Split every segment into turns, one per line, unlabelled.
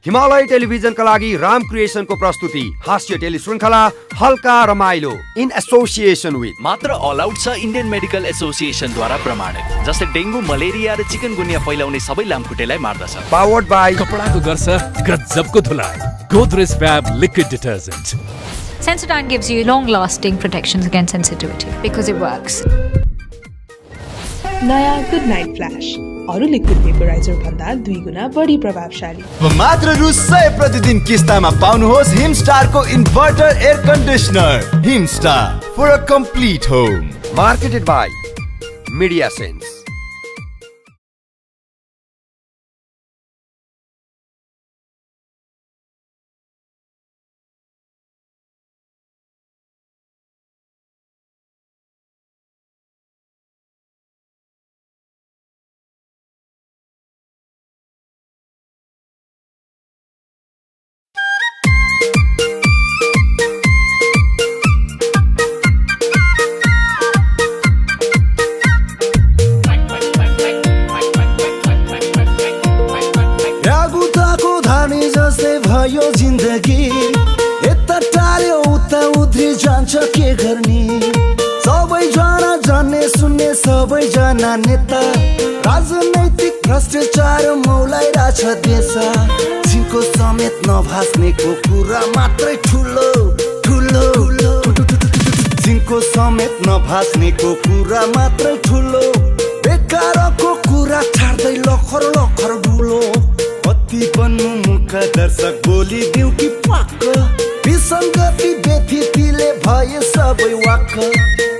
हिमालय टेलिभिजनका लागि राम क्रिएसनको प्रस्तुति हास्य टेली श्रृङ्खला हल्का रमाइलो इन एसोसिएसन विथ
मात्र अल आउट छ इन्डियन मेडिकल एसोसिएसनद्वारा प्रमाणित, जसले डेङ्गु, मलेरिया र चिकनगुनिया फैलाउने सबै लामखुट्टेलाई मार्दछ।
पावर्ड बाइ
कपडाको गर्छ गजबको धुलाइ Godrej Fab liquid detergent.
Sensodyne gives you long-lasting protections against sensitivity because it works.
नयाँ गुड नाइट फ्ल्याश अरू लिक्विड भेपोराइजर भन्दा 2 गुणा बढी प्रभावशाली।
मात्र रु 100 प्रतिदिन किस्तामा पाउनुहोस् हिमस्टारको inverter air conditioner. Himstar for a complete home.
Marketed by Media Sense.
यो जिन्दगी यता टाढो उता उध्री जान्छ के गर्ने। सबैजना जान्ने सुन्ने सबैजना नेता, राजनैतिक भ्रष्टाचार मौलाइरहेछ देश। जिनको समेत नभास्नेको कुरा मात्रै ठुलो ठुलो, जिनको समेत नभास्नेको कुरा मात्रै ठुलो। बेकारको कुरा छाड्दै लखर लखर बुलो। कति बन्नु मुख दर्शक बोलिदिउ कि पाक। विसङ्गति व्यथितिले भए सबै वाक।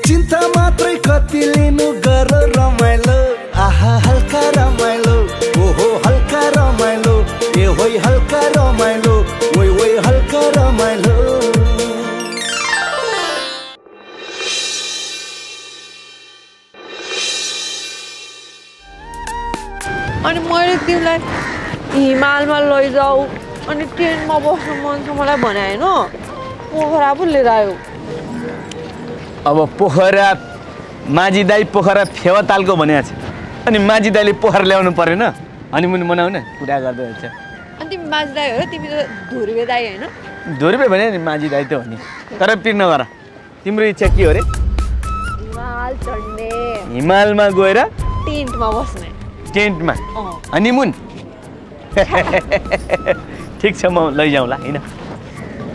चिन्ता मात्रै कति लिनु गर रमाइलो। आहा हल्का रमाइलो, ओहो हल्का रमाइलो, ए होइ हल्का रमाइलो, ओइ ओइ हल्का रमाइलो।
अनि मैले तिमीलाई हिमालमा लैजाऊ अनि ट्रेनमा बस्नु मन छ मलाई भने होइन, पोखरा पो लिएर आयो।
अब पोखरा माझी दाई पोखरा फेवातालको भनेको छ, अनि माझी दाईले पोखरा ल्याउनु परेन, हनिमुन मनाउने कुरा गर्दै हुन्छ।
अनि तिमी माझी दाई हो र तिमी त धुर्वे दाई होइन?
धुर्वे भने नि माझी दाई त हो नि, तर पिर नगर। तिम्रो इच्छा के हो रे?
हिमाल चढ्ने,
हिमालमा गएर
टेन्टमा बस्ने।
टेन्टमा हनिमुन? ठिक छ म लैजाउँला होइन।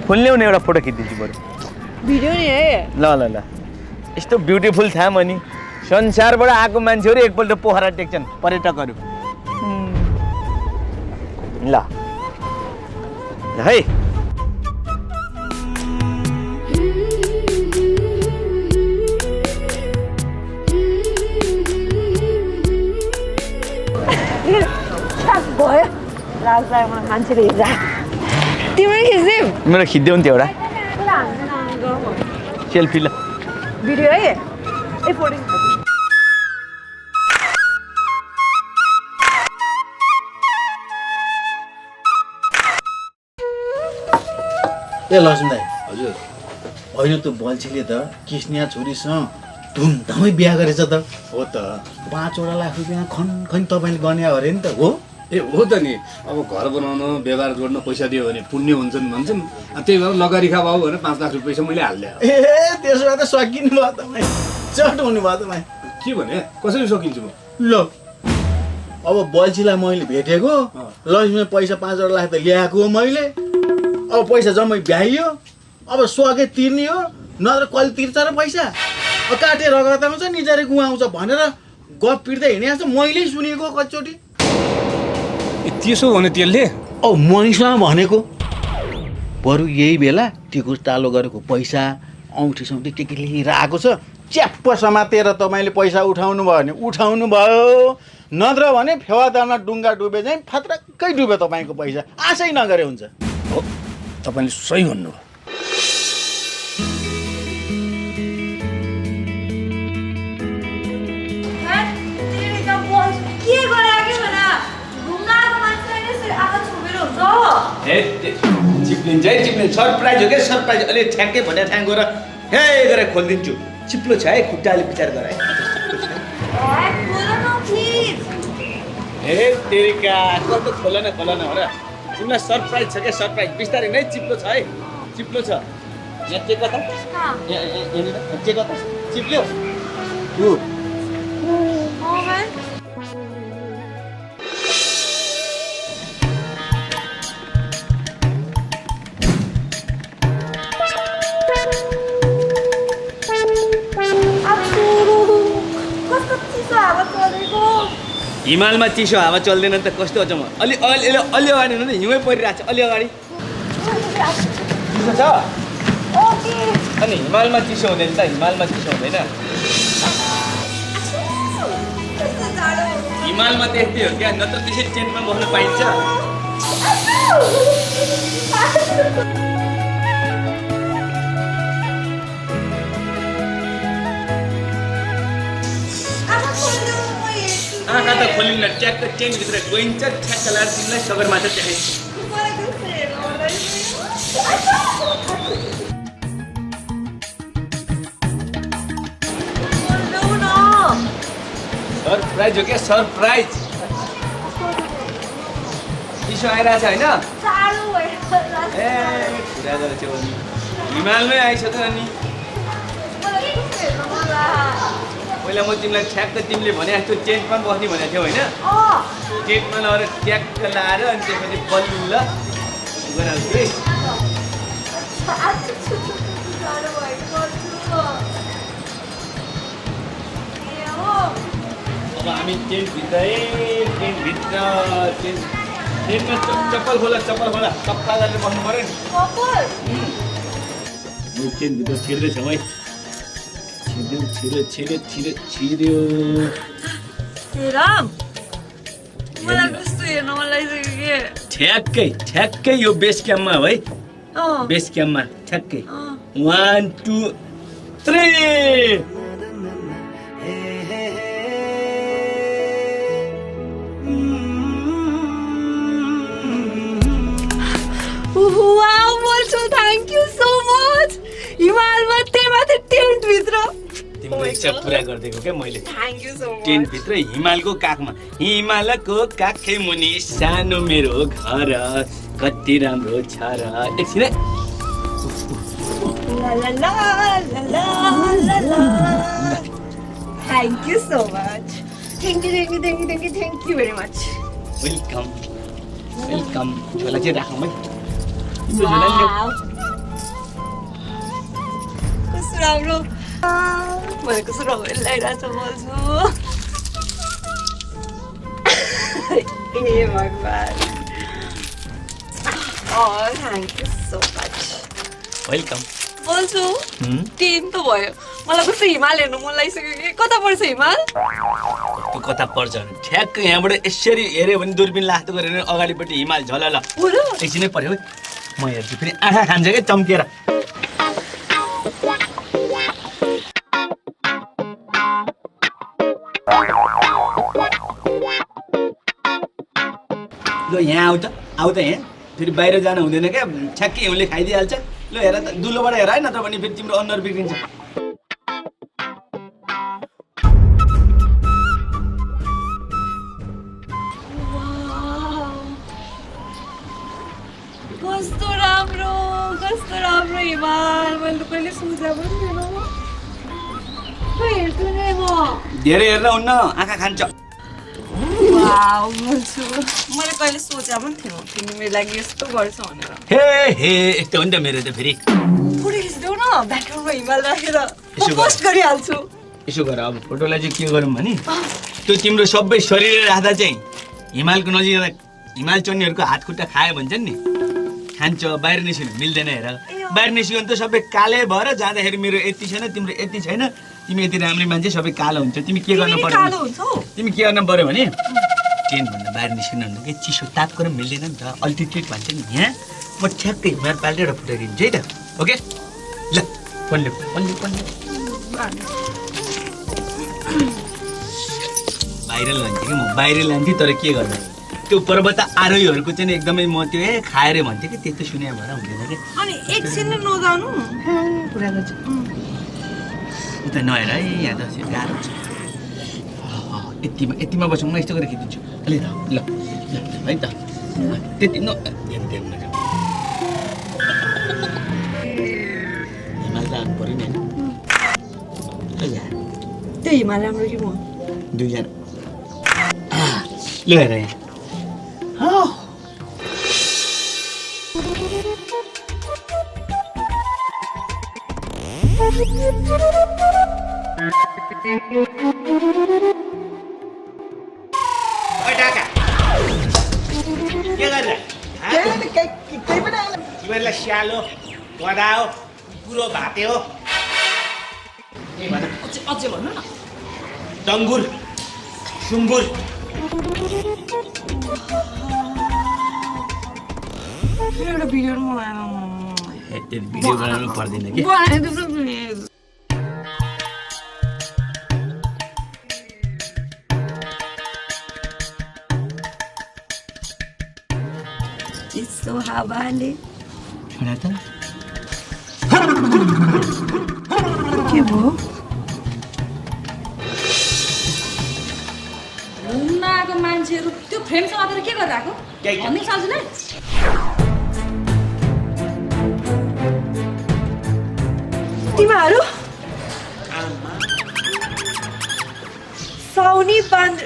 फुल ल्याउने एउटा फोटो खिचिदिन्छु बरु।
भिडियो नि है। ल
ल ल यस्तो ब्युटिफुल ठाउँ अनि संसारबाट आएको मान्छेहरू एकपल्ट पोखरा टेक्छन् पर्यटकहरू। ल है
भयो लाग्छ मलाई मान्छेले हेर्दा। तिमीले खिच्दियौ?
मेरो खिच्देऊ नि त्यो एउटा सेल्फी। ल
भिडियो है ए फोटो।
ए लक्ष्मी दाई हजुर, अहिले त बल्छीले त किस्निया छोरीसँग धुमधामै बिहा गरेछ त। हो त 5 लाख रुपियाँ खन तपाईँले गर्ने अरे नि त। हो
ए हो त नि। अब घर बनाउन व्यवहार जोड्न पैसा दियो भने पुण्य हुन्छन् भन्छन्, त्यही भएर लगारी खा बाबु भनेर 5 लाख रुपियाँ मैले हालिदिएँ।
ए त्यसो भए त सकिनु भयो तपाईँ, चट हुनु भयो तपाईँ।
के भने कसरी सकिन्छु म?
ल अब बल्छीलाई मैले भेटेको, लक्ष्मीले पैसा 5 लाख त ल्याएको हो मैले। अब पैसा जम्मै भ्याइयो, अब सके तिर्ने हो, नत्र कहिले तिर्छ र पैसा। काटेर गर्दा हुन्छ निजारे गुवाउँछ भनेर गफ पिर्दै हिँडेको छ मैले सुनेको कतिचोटि।
त्यसो भने त्यसले
मनिषसँग भनेको बरु यही बेला टिकुर टालो गरेको पैसा औँठी सौठी के लिएर आएको छ, च्याप्प समातेर तपाईँले पैसा उठाउनु भयो भने उठाउनु भयो, नत्र भने फेवातालमा डुङ्गा डुबे चाहिँ फात्रक्कै डुब्यो तपाईँको पैसा। आशै नगरे हुन्छ।
हो तपाईँले सही भन्नुभयो।
चिप्लिन्छ है चिप्लिन्छ। सरप्राइज हो क्या सरप्राइज। अहिले ठ्याक्कै भने ठ्याङ गरेर हे गरेर खोलिदिन्छु। चिप्लो छ है, खुट्टाले विचार गर है। ए तेरिका कस्तो खोल न हो र। तिमीलाई सरप्राइज छ क्या सरप्राइज बिस्तारै नै चिप्लो छ है चिप्लो छ यहाँ चेक गर्दा यहाँनिर चेक गर्दा चिप्ल्यो हिमालमा चिसो हावा चल्दैन त कस्तो अचम्म अलि अलि अलि अगाडि हुनु नि हिउँै परिरहेको छ अलि अगाडि चिसो छ अनि हिमालमा चिसो हुँदैन त हिमालमा चिसो हुँदैन हिमालमा त यस्तै हो क्या नत्र त्यसै टेन्टमा बस्न पाइन्छ आँखा त खोलिन्न ट्याक्क टेन्टभित्र गइन्छ ठ्याक्क लाएर तिमीलाई सगरमाथा देखाइन्छ सरप्राइज हो क्या सरप्राइज चिसो आइरहेछ होइन ए कुरा गरेको थियो अनि हिमालमै आइसक्यो अनि पहिला म तिमीलाई ठ्याक्क तिमीले भने जस्तो टेन्टमा बस्ने भनेको थियौ होइन टेन्टमा लगेर ट्याक्क लाएर अनि त्यसपछि बल्ल गराउँछु है अब हामी टेन्टभित्र टेन्टमा चप्पल खोला सफा गरेर बस्नु पऱ्यो नि टेन्टभित्र छिर्दैछौँ है छिर्यो ठ्याक्कै यो बेस क्याम्पमा हो है बेस क्याम्पमा ठ्याक्कै 1 2 3
Wow, Bolcho, thank you so much. हिमालमा त्यही टेन्टभित्र
तिमीले इच्छा पुरा गरिदिएको क्या मैले
थ्याङ्क यू सो मच
टेन्टभित्र हिमालको काखमा हिमालको काखै मुनि सानो मेरो घर कति राम्रो छ र एकछिन
thank you so much thank you very much
welcome झोला चाहिँ राखौँ है
कस्तो राम्रो मैले कस्तो रमाइलो लागिरहेको बोल्छु ए भगवान् thank you so much
welcome
बोल्छु टेन त भयो मलाई कस्तो हिमाल हेर्नु मन लागिसक्यो कि कता पर्छ हिमाल
कता पर्छ ठ्याक्क यहाँबाट यसरी हेऱ्यो भने दूरबिन लास्तो गरेर अगाडिपट्टि हिमाल झलल एकछिनै पर्यो है म हेर्छु फेरि आँखा खान्छ क्या चम्केर ल यहाँ आउ त यहाँ फेरि बाहिर जानु हुँदैन क्या ठ्याक्कै हिउँले खाइदिइहाल्छ ल हेर त दुलोबाट हेर है नत्र भने फेरि तिम्रो अनुहार बिग्रिन्छ
कस्तो राम्रो हिमाल मैले कहिले सोचे पनि थिएन हेर्छु नि म
धेरै हेर्न हुन्न आँखा खान्छ
वाउ बोल्छु मैले कहिले सोचे पनि थिएन तिमी मेरो लागि यस्तो गर्छ भनेर
हे यस्तो हो नि त मेरो त फेरि
फोटो खिच्देऊ न ब्याकग्राउन्डमा हिमाल राखेर पोस्ट गरिहाल्छु
यसो गर अब फोटोलाई चाहिँ के गरौँ भने त्यो तिम्रो सबै शरीर राख्दा चाहिँ हिमालको नजिक हिमाल चढ्नेहरूको हात खुट्टा खायो भन्छन् नि खान्छ बाहिर निस्किनु मिल्दैन हेर बाहिर निस्क्यो भने त सबै कालै भएर जाँदाखेरि मेरो यति छैन तिम्रो यति छैन तिमी यति राम्रो मान्छे सबै कालो हुन्छ तिमी के गर्नु पर्यो तिमी के गर्नु पर्यो भने टेन्टभन्दा बाहिर निस्किनु भन्दा के चिसो तापको र मिल्दैन नि त अल्टिट्युड भन्छ नि यहाँ म ठ्याक्कै हिमाल पाल्दै एउटा फोटो खिच्छु है त ओके ल पल्ले बाहिर लान्थेँ कि म बाहिर लान्थेँ तर के गर्दा त्यो पर्वत आरोहीहरूको चाहिँ एकदमै म त्यो खाएर भन्थेँ कि त्यस्तो सुने भएर हुँदैन कि
अनि एकछिन नजानु
कुरा गर्छ उता नहेर है यहाँ त गाह्रो छ यतिमा बसौँ म यस्तो गरेर खिचिदिन्छु अलि ल है त त्यति न ध्यान दिउँ न हिमाल जानु पर्यो नि
त्यही हिमाल राम्रो कि म
दुईजना ल हेर यहाँ
के गरेर तिमीहरूलाई स्यालो बदाओ कुरो भाते हो
अझै भन्नु न
डङ्गुर सुँगुर
एउटा भिडियो बनाएर
भिडियो बनाउनु पर्दैन कि
यस्तो हावाले
सुना त
के भयो
घुम्न आएको मान्छेहरू त्यो फ्रेम समातेर के गरेर आएको भन्नु सक्छु
तिमीहरू साउनी बान्द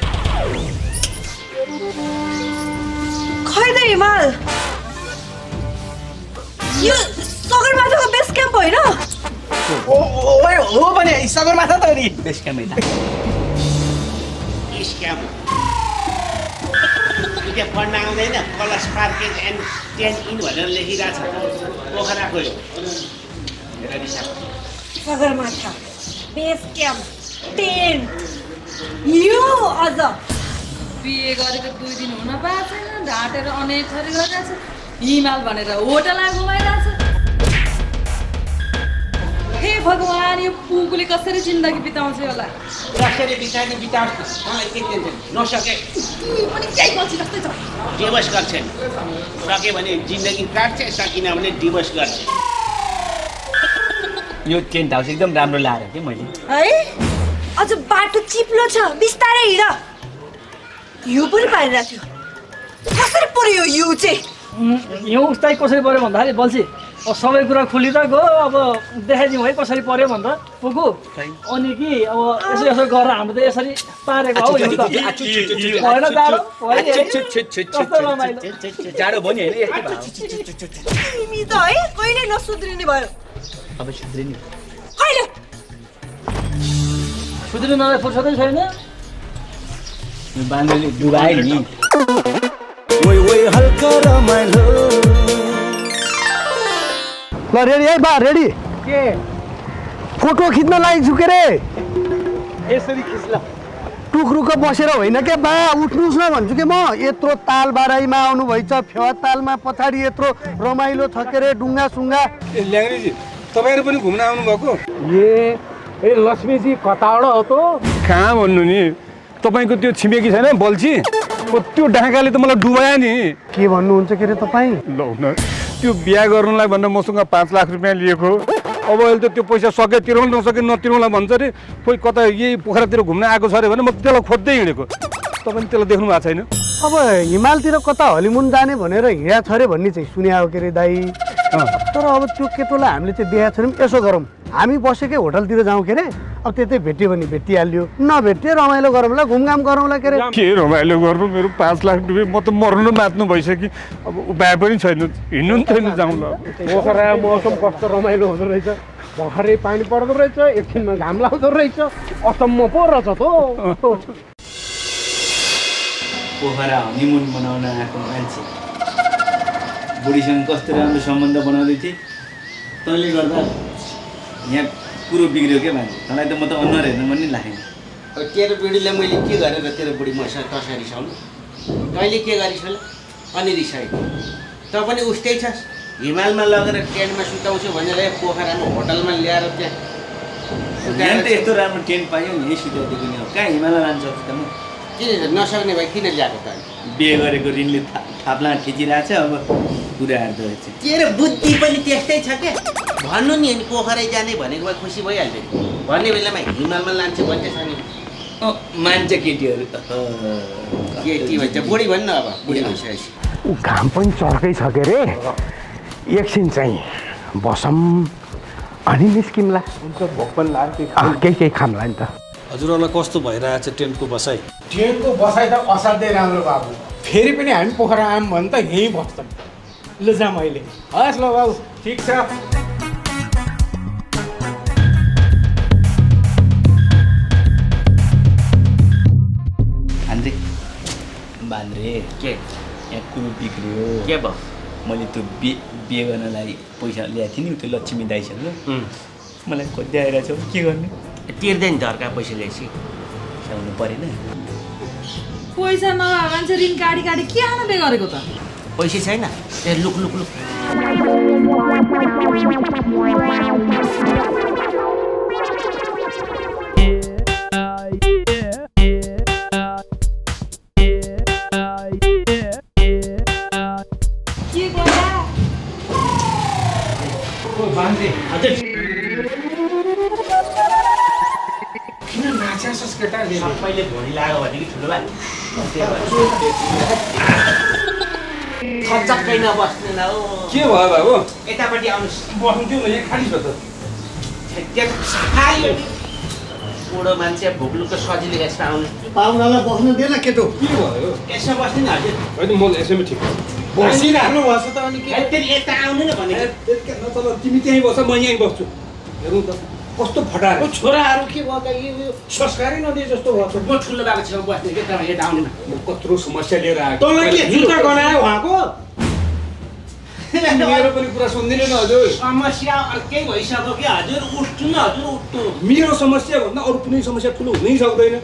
खै त हिमाल यो सगरमाथाको बेस क्याम्प होइन
हो भने सगरमाथा त हो नि
बेस क्याम्प होइन
स्क्याम त्यहाँ पढ्न आउँदैन कलर्स पार्केज एन्ड 10 इन भनेर लेखिरहेको छ पोखराको यो
सगरमाथा बेस क्याम्प 10 यो अझ
बिहे गरेको 2 दिन हुन पाएको छैन ढाँटेर अनेक थरी गरिरहेको छ हिमाल भनेर होटलमा घुमाइरहेको छ हे भगवान् यो पुगुले कसरी जिन्दगी बिताउँछ होला
कसरी बिताउने बिताउँछ मलाई के टेन्सन नसके
पनि केही गल्ती जस्तै छ
डिभोर्स गर्छन् सके भने जिन्दगी काट्छ सकिन भने डिभोर्स गर्छ
यो टेन्ट हाउस एकदम राम्रो लाग्यो के मैले
है अझ बाटो चिप्लो छ बिस्तारै हिँड यो पनि पारिरहेको थियो कसरी पर्यो यो चाहिँ
यो उस्तै कसरी पर्यो भन्दाखेरि बल्छी अब सबै कुरा खुली त गयो अब देखाइदिउँ है कसरी पर्यो भन्दा पुगु अनि कि अब यसो यसो गरेर हाम्रो त यसरी पारेको हौ यो त होइन जाडो कस्तो रमाइलो
जाडो भयो नि होइन
तिमी त है कहिले नसुध्रिने भयो
अब सुध्रिने
कहिले
सुध्रिनलाई फुर्सदै छैन
बाँधेले डुबायो नि
ओइ ओइ हल्का रमाइलो
ल रेडी है बा रेडी
के
फोटो खिच्न लागिछु के रे
यसरी खिच्ला
टुक्रुको बसेर होइन के बा उठ्नुहोस् न भन्छु के म यत्रो ताल बाराईमा आउनु भइछ फेवा तालमा पछाडि यत्रो रमाइलो छ के रे डुङ्गा सुङ्गा
ल्याङ्ग्रेजी तपाईँहरू पनि घुम्न आउनु भएको
ए लक्ष्मीजी कताबाट हो त
कहाँ भन्नु नि तपाईँको त्यो छिमेकी छैन बल्छी त्यो ढाकाले त मलाई डुबायो नि
के भन्नुहुन्छ के रे तपाईँ
लौ न त्यो बिहा गर्नुलाई भनेर मसँग 5 लाख रुपियाँ लिएको अब अहिले त त्यो पैसा सके तिराउनु नसके नतिराउला भन्छ अरे कोही कता यही पोखरातिर घुम्न आएको छ अरे भने म त्यसलाई खोज्दै हिँडेको तपाईँले त्यसलाई देख्नु भएको छैन
अब हिमालतिर कता हलिमुन जाने भनेर हिँडा छ अरे भन्ने चाहिँ सुने हो के रे दाई तर अब त्यो केटोलाई हामीले चाहिँ देखाएको छैनौँ यसो गरौँ हामी बसेकै होटलतिर जाउँ के अरे अब त्यतै भेट्यो भने भेटिहाल्यो नभेटे रमाइलो गरौँला घुमघाम गरौँला के अरे
के रमाइलो गर्नु मेरो 5 लाख रुपियाँ म त मर्नु मात्नु भइसक्यो अब उपाय पनि छैन हिँड्नु नि छैन जाउँला
पोखरा मौसम कस्तो रमाइलो हुँदो रहेछ भर्खरै पानी पर्दो रहेछ एकछिनमा घाम लाग्दो रहेछ असम्म पो रहेछ त
पोखरा हनिमुन बनाउन आएको मान्छे बुढीसँग कस्तो राम्रो सम्बन्ध बनाउँदै थिएँ तैँले गर्दा यहाँ कुरो बिग्रियो क्या मान्छे तँलाई त म त अनुहार हेर्नु पनि लागेन
तेरो बुढीलाई मैले के गरेर तेरो बुढी मसँग कसरी रिसाउनु तैँले के गरिस् होला अनि रिसाएको त पनि उस्तै छस् हिमालमा लगेर टेन्टमा सुताउँछु भनेर पोखरामा होटलमा ल्याएर त्यहाँ
त यस्तो राम्रो टेन्ट पायो नि यही सुताउँदिएको नि कहाँ हिमाल लान्छ त म
किन नसक्ने भए किन ल्याएको त
बिहे गरेको ऋणले थाप्ला खिचिरहेको छ अब कुराहरू रहेछ
तेरो बुद्धि पनि त्यस्तै छ क्या भन्नु नि अनि पोखरै जाने भनेको भए खुसी भइहाल्थ्यो नि भन्ने बेलामा हिमालमा लान्छ भन्ने छ नि
मान्छ केटीहरू त
केटी भन्छ बुढी भन्नु अब बुढी भइसकेपछि
ऊ घाम पनि चर्कै छ के रे एकछिन चाहिँ बसौँ अनि निस्किम्ला
हुन्छ भोक पनि लाग्यो
केही खाम्ला नि त
हजुरहरूलाई कस्तो भइरहेछ टेन्टको बसाइ
ट्रेनको बसाइ त असाध्यै राम्रो बाबु फेरि पनि हामी पोखरा आयौँ भने त यहीँ बस्छौँ ल जाऊँ अहिले हस् ल बाबु ठिक छ
बान्द्रे के यहाँ कुरो बिग्रियो के भयो मैले त्यो बिहे गर्नलाई पैसा ल्याएको थिएँ नि त्यो लक्ष्मी दाइसँग मलाई खोज्दै आइरहेको छ के गर्ने
तिर्दैन धर्का पैसा ल्याएपछि
ल्याउनु परेन
पैसा नभए मान्छे ऋण काटी काटी के खान बे गरेको त
पैसा छैन ए लुक लुक लुक सबैले भोलि लाग्यो भने कि ठुलो थचक्कै नबस्ने न हो
के भयो बाबु
यतापट्टि आउनुहोस्
बस्नु थियो यहाँ खाली छ त
बुढो मान्छे भुक्लुको सजिलो यस्तो आउनु
पाहुनालाई बस्नु दिएन केटो
के भयो
यसमा बस्नु नि हजुर
होइन म यसैमा ठिक
बसिराख्नु भएछ त अनि के
फेरि यता आउनु न भनेको
तिमी त्यहीँ बस्छ म यहीँ बस्छु हेरौँ त कस्तो फटाएर
छोराहरू के भयो त यो
संस्कारै नदिए जस्तो भयो
म ठुलो बाबा छेउ बस्ने के तपाईँ यता आउनु
म कत्रो समस्या लिएर आएको
तँलाई के जुत्ता गनायो उहाँको
मेरो पनि कुरा सुन्दिन न हजुर
समस्या अर्कै भइसक्यो कि हजुर उठ्नु न हजुर उठ्नु
मेरो समस्या भन्दा अरू कुनै समस्या ठुलो हुनै सक्दैन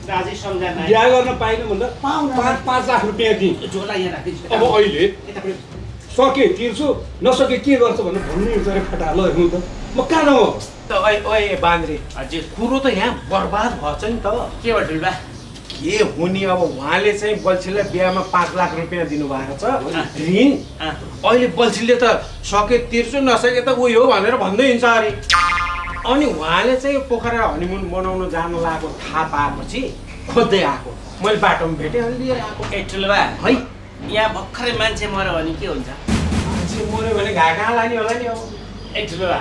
दाजु सम्झना
बिहा गर्न पाएन भन्दा 5 लाख रुपियाँ दिएँ
झोला यहाँ राखिदिन्छु
अब अहिले सके तिर्छु नसके के गर्छ भनेर भन्ने गरे फटा ल हेर्नु त म कहाँ न हो
त ओए बान्द्रे हजुर कुरो त यहाँ बर्बाद भएछ नि त के भयो ढुलबा
के हुने अब उहाँले चाहिँ बल्छीलाई बिहामा 5 लाख रुपियाँ दिनुभएको छ ऋण अहिले बल्छीले त सके तिर्छु नसके त उयो हो भनेर भन्दै हिँड्छ अरे अनि उहाँले चाहिँ पोखरा हनिमुन बनाउनु जानु लागेको थाहा पाएपछि खोज्दै आएको मैले बाटोमा भेटेँ अनि लिएर आएको
ए ठुलबा है यहाँ भर्खरै मान्छे मऱ्यो भने के हुन्छ
मान्छे मऱ्यो भने घाँ लाने होला नि अब
ए ठुलबा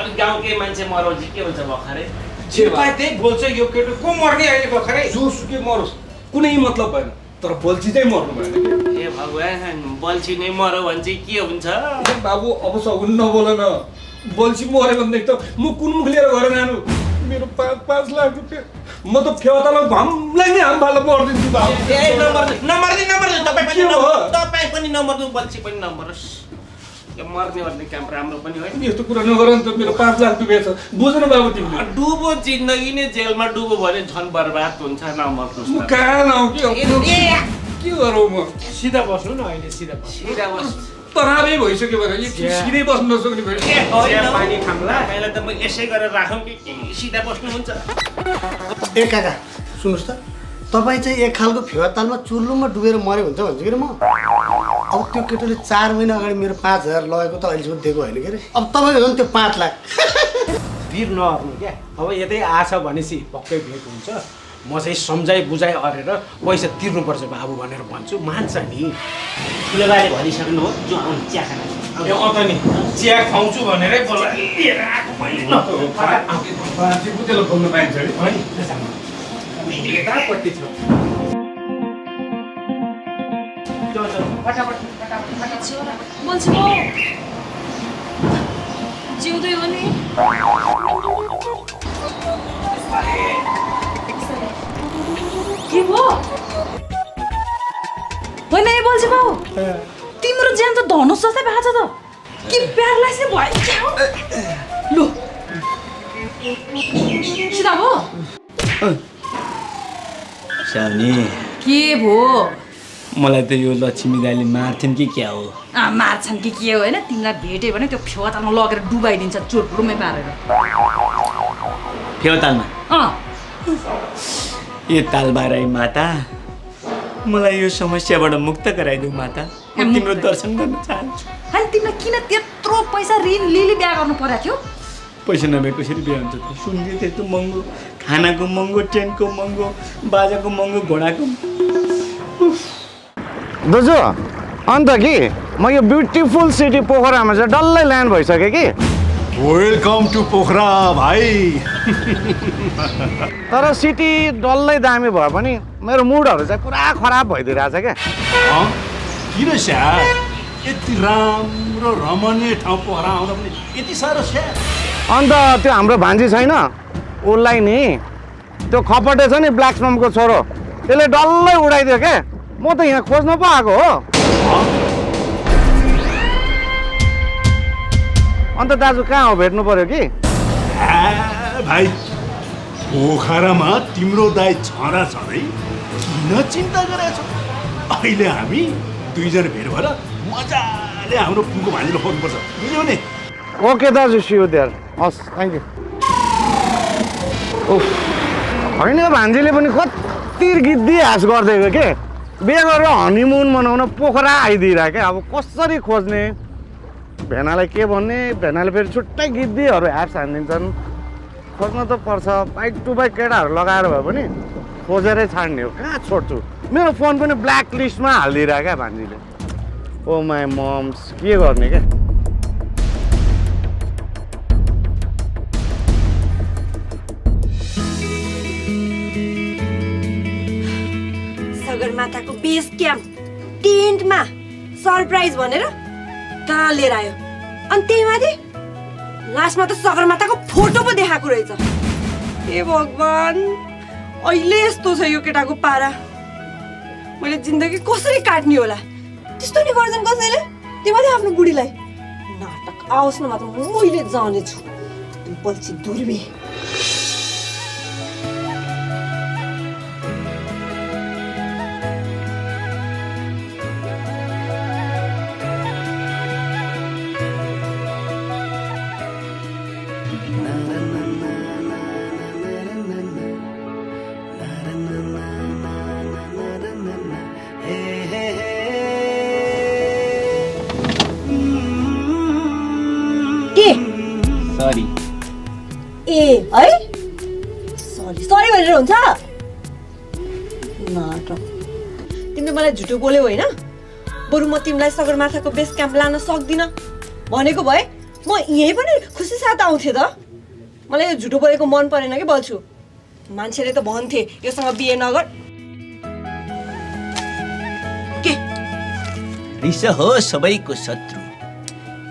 अलिक गाउँकै मान्छे मऱ्यो भने के हुन्छ भर्खरै
त्यही बोल्छ यो केटो को मर्ने अहिले भर्खरै
जोसुकै मरोस् कुनै मतलब भएन तर बल्छी चाहिँ मर्नु भएन
ए भगवान् बल्छी नै मऱ्यो भने चाहिँ के हुन्छ
बाबु अब सगुन नबोल न बल्छी मऱ्यो भनेदेखि त म कुन मुख लिएर घर जानु मेरो 5 लाख रुपियाँ म त फेवातालाई भमलाई नै हामफालो पर्दिन्छु बाबु
ए नमर्नु तपाईँ पनि नमर्नु बल्छी पनि नमरोस् यो मर्ने भन्ने काम राम्रो पनि होइन
यस्तो कुरा नगर नि त मेरो 5 लाख रुपियाँ छ बुझ न बाबु तिमीले
डुबो जिन्दगी नै जेलमा डुबो भने झन् बर्बाद हुन्छ नमर्नुहोस्
म कहाँ नआउ के गरौँ म
सिधा बस्नु न अहिले सिधा
बस्नु
तराबै भइसक्यो भने सिधै बस्नु नसक्ने भयो
पानी खाम्ला पहिला त म यसै गरेर राखौँ कि सिधा बस्नुहुन्छ
ए काका सुन्नुहोस् त तपाईँ चाहिँ एक खालको फेवातालमा चुर्लुममा डुबेर मऱ्यो हुन्छ भन्छु कि म अब त्यो केटोले 4 महिना अगाडि मेरो 5000 लगेको त अहिलेसम्म दिएको होइन के अरे अब तपाईँको झन् त्यो 5 लाख वीर नहर्नु क्या अब यतै आछ भनेपछि पक्कै भेट हुन्छ म चाहिँ सम्झाइ बुझाइ अरेर पैसा तिर्नुपर्छ बाबु भनेर भन्छु मान्छ नि
ठुलो बाले भनिसक्नु हो जो आउनु चिया खाना
ए अत नि चिया खुवाउँछु भनेरै लिएर आएको मैले
बोल्नु पाइन्छ
यतापट्टि छ
बल्छी म जिउँदै हो नि के भयो होइन ए बल्छी बाउ तिम्रो ज्यान त धनुष जस्तै भएको छ त के प्यारलाइज नै भयो क्या हो लु सिधा भयो
साउनी
के भयो
मलाई त यो लक्ष्मी दाइले मार्थ्यन् कि क्या हो
मार्छन् कि के हो होइन तिमीलाई भेट्यो भने त्यो फेवातालमा लगेर डुबाइदिन्छ चोटलुमै पारेर
फेवातालमा ए तालबाराई माता मलाई यो समस्याबाट मुक्त गराइदेऊ माता म तिम्रो दर्शन गर्न चाहन्छु
अनि तिमीलाई किन त्यत्रो पैसा ऋण लिली बिहा गर्नु परेको थियो
पैसा नभए कसरी बिहा हुन्छ त सुन्दै त्यस्तो महँगो खानाको महँगो ट्रेनको महँगो बाजाको महँगो घोडाको
दाजु
अन्त कि म यो ब्युटिफुल सिटी पोखरामा चाहिँ डल्लै ल्यान्ड भइसकेँ कि।
वेलकम टु पोखरा भाइ।
तर सिटी डल्लै दामी भए पनि मेरो मुडहरू चाहिँ पुरा खराब भइदिइरहेछ क्या।
किन स्याहार, यति राम्रो रमणीय ठाउँ पोखरा आउँदा पनि यति साह्रो स्याहार।
अन्त त्यो हाम्रो भान्जी छैन उसलाई नि त्यो खपटे छ नि ब्ल्याक्सममको छोरो त्यसले डल्लै उडाइदियो क्या। म त यहाँ खोज्न पो आएको हो। अन्त दाजु कहाँ हो भेट्नु पर्यो कि?
भाइ पोखरामा तिम्रो दाइ छँदा छँदै किन चिन्ता गरेछौ? अहिले हामी दुईजना भेट भएर मजाले हाम्रो पुको भान्जीलाई खोज्नुपर्छ, बुझ्यौ नि?
ओके दाजु, सी यु देयर। हस्, थ्याङ्क यू। होइन भान्जीले पनि कति गिद्दी हाँस गरिदिएको के। बिहे गरेर हनिमुन मनाउन पोखरा आइदिइरह क्या। अब कसरी खोज्ने, भेनालाई के भन्ने, भेनाले फेरि छुट्टै गिद्दीहरू एप्स हानिदिन्छन्। खोज्न त पर्छ, बाइक टु बाइक केटाहरू लगाएर भए पनि खोजेरै छाड्ने हो। कहाँ छोड्छु, मेरो फोन पनि ब्ल्याक लिस्टमा हालिदिइरह क्या भान्जीले। ओ माई मम्स, के गर्ने क्या।
सगरमाथाको बेस क्याम्प टेन्टमा सरप्राइज भनेर कहाँ लिएर आयो। अनि त्यही माथि लास्टमा त सगरमाथाको फोटो पो देखाएको रहेछ। हे भगवान्, अहिले यस्तो छ यो केटाको पारा। मैले जिन्दगी कसरी काट्ने होला। त्यस्तो नि गर्छन् कसैले, त्यो माथि आफ्नो बुढीलाई। नाटक आओस् न, मात्र मैले जानेछु। पछि दुर्बे है सरी सरी भनेर हुन्छ। नाटक, तिमीले मलाई झुटो बोल्यौ होइन? बरु म तिमीलाई सगरमाथाको बेस क्याम्प लान सक्दिनँ भनेको भए म यहीँ पनि खुसी साथ आउँथेँ त। मलाई यो झुटो बोलेको मन परेन कि बल्छु। मान्छेले त भन्थे योसँग बिहे नगर। के
रिस हो सबैको शत्रु,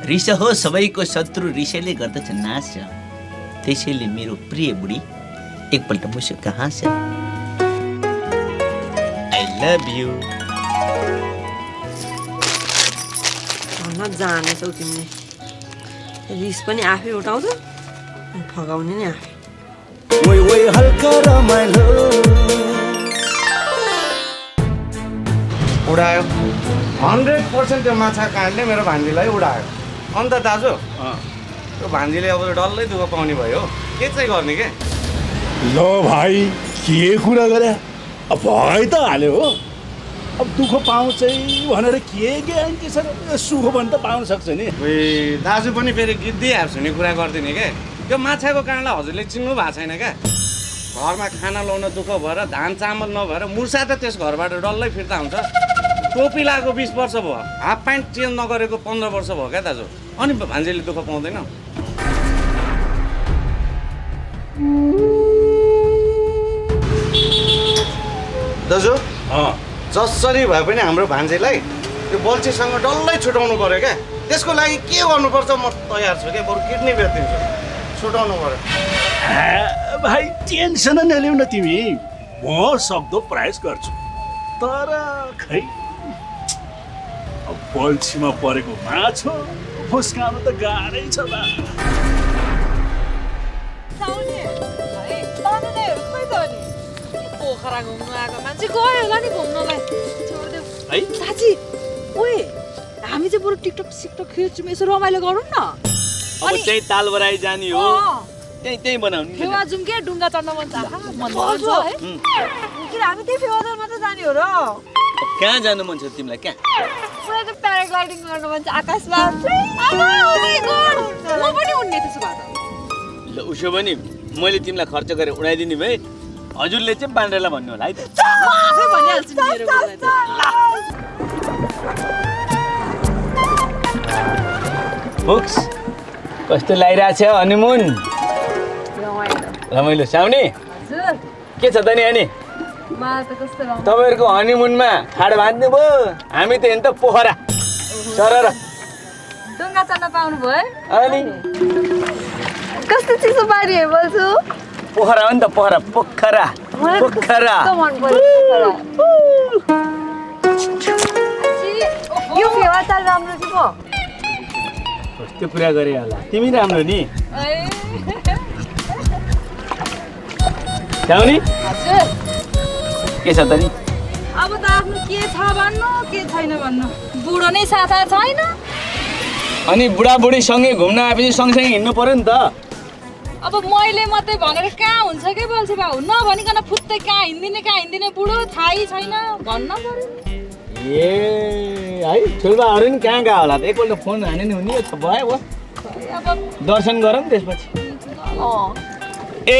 रिस हो सबैको शत्रु, रिसले गर्दछ नाश। त्यसैले मेरो प्रिय बुढी एकपल्ट मुसुक्क हाँस। I love you.
जानेछौ तिमीले, रिस पनि आफै उठाउँछ, फगाउने नि आफै।
ओइ ओइ हल्का रमाइलो
उडायो 100% त्यो माछा काँडले मेरो भान्जीलाई उडायो। अन्त दाजु त्यो भान्जीले अब डल्लै दुःख पाउने भयो। के चाहिँ गर्ने के?
ल भाइ, के कुरा गरे, अब भइ त हाल्यो हो। अब दुःख पाउँछ भनेर के ग्यारेन्टी छ? सुख पनि त पाउन सक्छ नि।
दाजु पनि फेरि गिद्दी हाँस हुने कुरा गर्दिने क्या। त्यो माछाको काँडलाई हजुरले चिन्नु भएको छैन क्या। घरमा खाना ल्याउन दुःख भएर धान चामल नभएर मुर्सा त त्यस घरबाट डल्लै फिर्ता हुन्छ। टोपी लगाएको 20 वर्ष भयो, हाफ प्यान्ट चेन्ज नगरेको 15 वर्ष भयो क्या दाजु। अनि भान्जीले दुःख पाउँदैन? दाजु जसरी भए पनि हाम्रो भान्जीलाई त्यो बल्छीसँग डल्लै छुटाउनु पर्यो क्या। त्यसको लागि के गर्नुपर्छ म तयार छु क्या। बरु किडनी बेचिदिन्छु, छुटाउनु पर्यो।
भाइ टेन्सन नलिउ न तिमी, म सक्दो प्रयास गर्छु। तर खै अब बल्छीमा परेको माछो फुस्काउनु त गाह्रै छ बा।
पोखरा घुम्नु आएको मान्छे गयो होला नि घुम्नलाई। छोडिदेऊ साँच्ची। ओए हामी चाहिँ बरु टिकटक सिकटक खेल्छौँ, यसो रमाइलो गरौँ न।
अब चाहिँ ताल बराई जाने हो, त्यही बनाउनु।
फेवा जाउँ के, डुङ्गा चढ्न मन छ। मन पर्छ है। किन हामी त्यही फेवादल मात्र जाने हो र?
कहाँ जानु मन छ तिमीलाई? कहाँ?
मलाई त प्याराग्लाइडिङ गर्न मन छ आकाशमा। म पनि उड्ने त्यसो भए त।
ल उसो भने मैले तिमीलाई खर्च गरेर उडाइदिने भए हजुरले चाहिँ बान्ड्रेला भन्नु होला है त।
म आफै भनिहाल्छु नि मेरो बेला त।
बुक्स कस्तो लागिरहेछ हनीमुन रमाइलो साउनी के छ त नि अनि तपाईँहरूको हनीमुनमा खाड बाँध्नु भयो हामी त हेर्नु त पोखरा सरर
डुङ्गा चढ्न पाउनु भयो
अनि
कस्तो चिसो पानी हो बोल्छु
पोखरा हो नि त पोखरा पोखरा पोखरा
यो फेवा चाल राम्रो कि पो
कस्तो कुरा गरे होला तिमी राम्रो नि जाउनी के छ त नि
अब त आफ्नो के छ भन्नु के छैन भन्नु बुढो नै साथा छैन
अनि बुढाबुढी सँगै घुम्न आएपछि सँगसँगै हिँड्नु पर्यो नि त
अब मैले मात्रै भनेर कहाँ हुन्छ के बोल्छु बाबु नभनिकन फुत्तै कहाँ हिँड्दिने बुढो थाहै छैन भन्न पर्यो
ए है ठुल्बाहरू नि कहाँ गयो होला त एकपल्ट फोन हाने नि हुने छ भयो
अब
दर्शन गरौँ त्यसपछि ए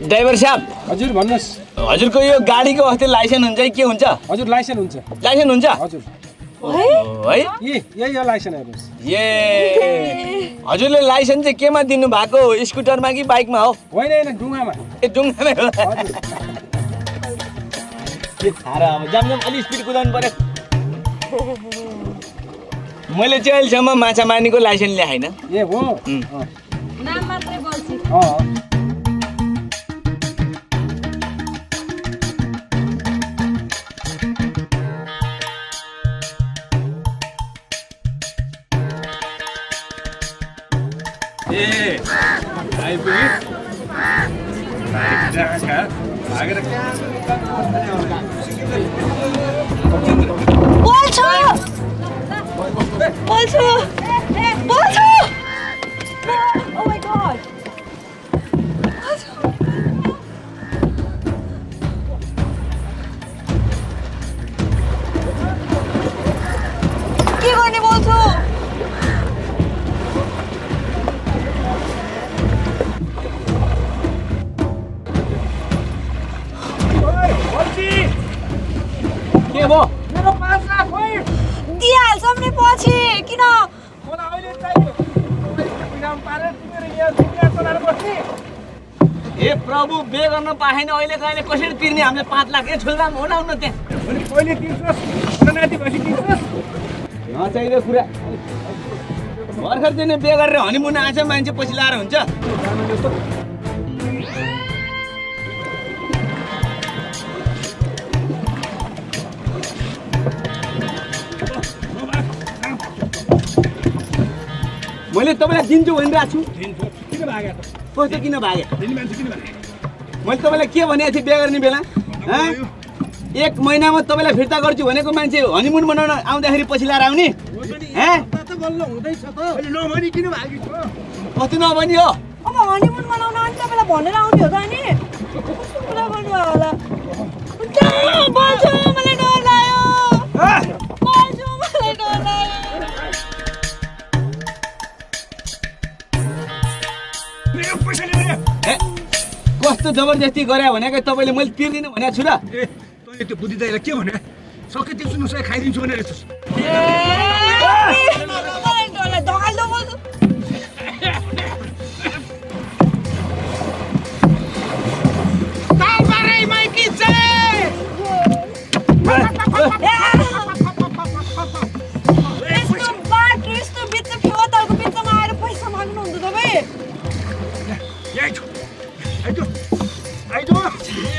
ड्राइभर साहब
हजुर भन्नुहोस्
हजुरको यो गाडीको अस्ति लाइसेन्स हुन्छ कि के हुन्छ
हजुर लाइसेन्स हुन्छ
लाइसेन्स हुन्छ
हजुर
है
यही हो लाइसेन्स हेर्नुहोस्
ए हजुरले लाइसेन्स चाहिँ केमा दिनु भएको स्कुटरमा कि बाइकमा हो
होइन होइन डुङ्गामा
ए डुङ्गामै हो के थाहा र अब जाम अलि स्पिड कुदाउनु पर्यो मैले चाहिँ अहिलेसम्म माछा मार्नेको लाइसेन्स ल्याएन
ए हो
नाम मात्रै बोल्छु
के गर्ने बोल्छु
के भयो
मेरो 5 लाख हो
दिइहाल्छौँ नि पछि किन
मलाई अहिले चाहियो बिराम पारेर तिमीहरू यहाँ दुनिया चलाएर बस्ने
ए प्रभु बे गर्न पाएन अहिले कहिले कसरी तिर्ने हामीले 5 लाख ए छोलदाम हो न त्यहाँ
अनि पहिले तिर्छस् नाति भएपछि तिर्छस्
नचाहिँदो कुरा भर्खर चाहिँ बे गरेर हनीमुन आएछ मान्छे पछि लाएर हुन्छ मैले तपाईँलाई दिन्छु भनिरहेको छु
किन भाग्यो
कस्तो किन भागे
दिने मान्छे किन भागे
मैले तपाईँलाई के भनेको थिएँ बिहे गर्ने बेला 1 महिनामा तपाईँलाई फिर्ता गर्छु भनेको मान्छे हनीमुन मनाउन आउँदाखेरि पछि लाएर आउने
बल्ल हुँदैछ त अहिले नभनी किन भागी छ
कस्तो नभनी हो
अब हनीमुन मनाउन अनि तपाईँलाई भनेर आउने हो त अनि कस्तो कुरा गर्नुभयो होला बोल्छु मलाई डर लाग्यो बोल्छु मलाई डर लाग्यो
कस्तो जबरजस्ती गरे भनेको तपाईँले मैले तिर्दिनँ भनेको छु र
ए तैँले त्यो बुद्धि दाइलाई के भने सके त्यो सुन्नुहोस् खाइदिन्छु भनेर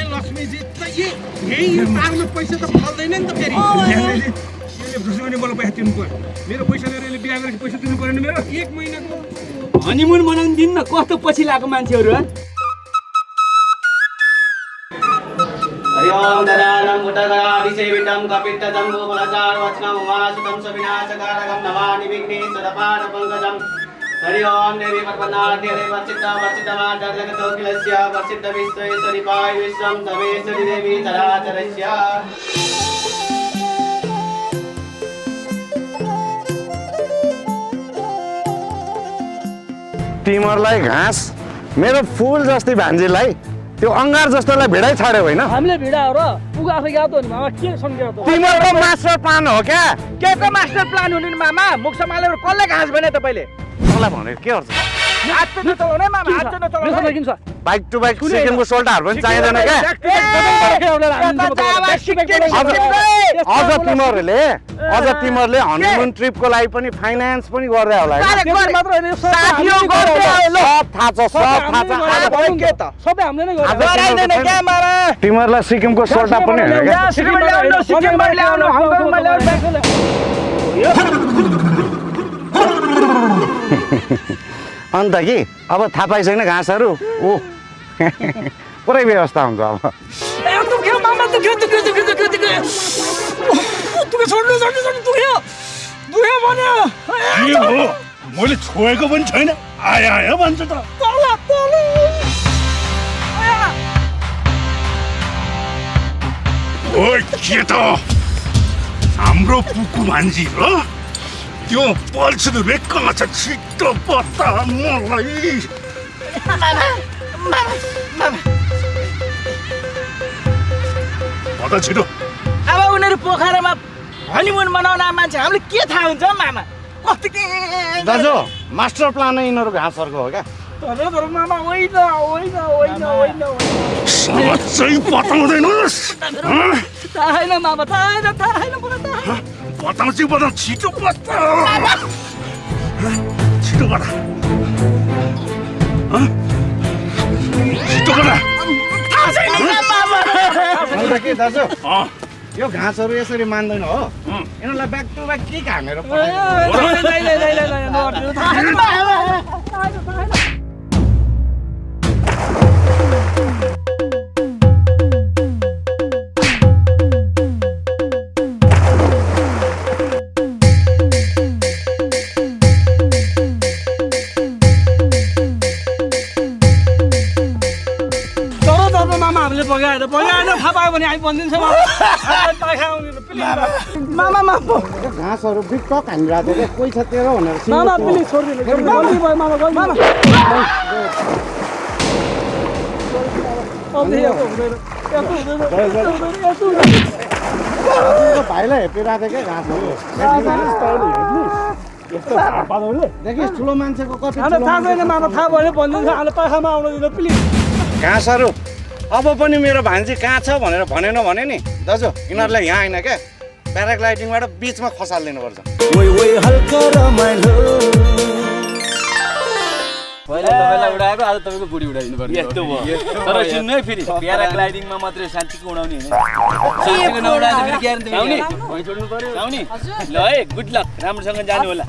लक्ष्मीजी त यही पार्नु पैसा त फल्दैन नि त फेरि मलाई पैसा तिर्नु पर्यो मेरो पैसा लिएर यसले बिहा गरेर पैसा तिर्नु पर्यो नि मेरो 1 महिनाको
हनीमुन मनाउनु दिन्न कस्तो पछि लागेको मान्छेहरू
हरिओम ददानं मुटगरादिसेवितं कपित्तं गोबलचारवचनं उमासुतं सविनाशकारकं नमामि विघ्नेश्वरपादपङ्कजं हरि ओम देवी परमनाथ्य वर्षिता वर्षितमार्जगतो किलस्य वर्षित विश्वेश्वरी पाय विश्वं तमेश्वरी देवी चराचरस्य
तिमीहरूलाई घाँस मेरो फुल जस्तै भान्जीलाई त्यो अङ्गार जस्तोलाई भिडाइ छाड्यो होइन
हामीले भिडा हो र ऊ आफै गएको नि मामा के सम्झ्यो त
तिम्रो मास्टर प्लान हो क्या
के को मास्टर प्लान हुने मामा मुख सम्हालेर कसले घाँस भने तपाईँले
मलाई भनेर के गर्छ
हात चाहिँ नचलाउने मामा हात चाहिँ नचलाउने
बाइक टु बाइक सेकेन्डको सोल्टाहरू पनि चाहिँदैन क्या अझ तिमीहरूले हनिमुन ट्रिपको लागि पनि फाइनान्स पनि गर्दै होला तिमीहरूलाई सिक्किमको सोल्टा पनि अन्त कि अब थाहा पाइसकेन घाँसहरू ओ पुरै व्यवस्था हुन्छ अब
मैले छोएको पनि छैन आयो भन्छ त ओइ के त हाम्रो पुकु भान्जी हो त्यो पल्सुले कहाँ छ छिटो बता मलाई बता छिटो
अब उनीहरू पोखरामा हनिमुन मनाउन मान्छे हामीले के थाहा हुन्छ मामा कति के
दाजु मास्टर प्लान नै यिनीहरू घाँसहरूको हो क्या
तर मामा होइन होइन होइन होइन
साँच्चै बताउँदैनस्
थाहा छैन मामा थाहा छैन मलाई थाहा
बताउँछु बताउ छिटो बता छिटो बता छिटो बता
थाहा छैन मामा
अन्त के दाजु यो घाँसहरू यसरी मान्दैन हो यिनीहरूलाई ब्याक टु ब्याक के हानेर
बगाएर थाहा पायो भने हामी भनिदिन्छ मामा
घाँसहरू बिटक हानिरहेको थियो कोही छ तेरो भनेर
मामा प्लिज छोडिदिनु गल्ती भयो मामा
भाइलाई हेपिरहेको थियो क्या घाँसहरू देखिस् ठुलो मान्छेको कति
थाहा छैन मामा थाहा भयो भनिदिन्छ हामीले पाखामा आउनु दिनु प्लिज
घाँसहरू अब पनि मेरो भान्जी कहाँ छ भनेर भनेन भने नि दाजु यिनीहरूलाई यहाँ होइन क्या प्याराग्लाइडिङबाट बिचमा खसालिदिनुपर्छ
हल्का रमाइलो
पहिला तपाईँलाई उडाएको आज तपाईँको बुढी उडाइदिनु पर्ने यस्तो भयो तर सुन्नु है फेरि प्याराग्लाइडिङमा मात्रै शान्तिको उडाउने होइन शान्तिको नउडाएर फेरि ग्यारेन्टी आउने भइ छोड्नु पर्यो आउने ल है गुड लक राम्रोसँग जानु होला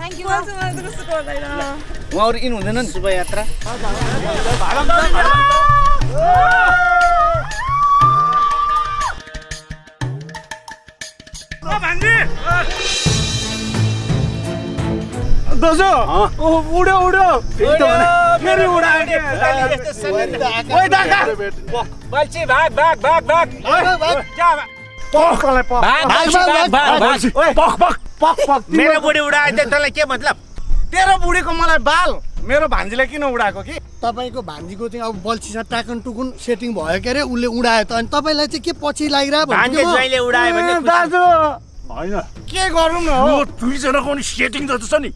उहाँहरू इन हुँदैन नि शुभ यात्रा
दाजु उड्यो उड्यो फेरि उडायो
बल्छी भाग भाग भाग भाग
मेरो बुढी उडायो त्यसलाई के मतलब तेरो बुढीको मलाई बाल मेरो भान्जीले किन उडाएको कि
तपाईँको भान्जीको चाहिँ अब बल्छीसँग टाकन टुकुन सेटिङ भयो के अरे उसले उडायो त अनि तपाईँलाई चाहिँ के पछि लागिरहेको
दाजु
होइन
के गरौँ न हो
दुईजनाको नि सेटिङ त छ नि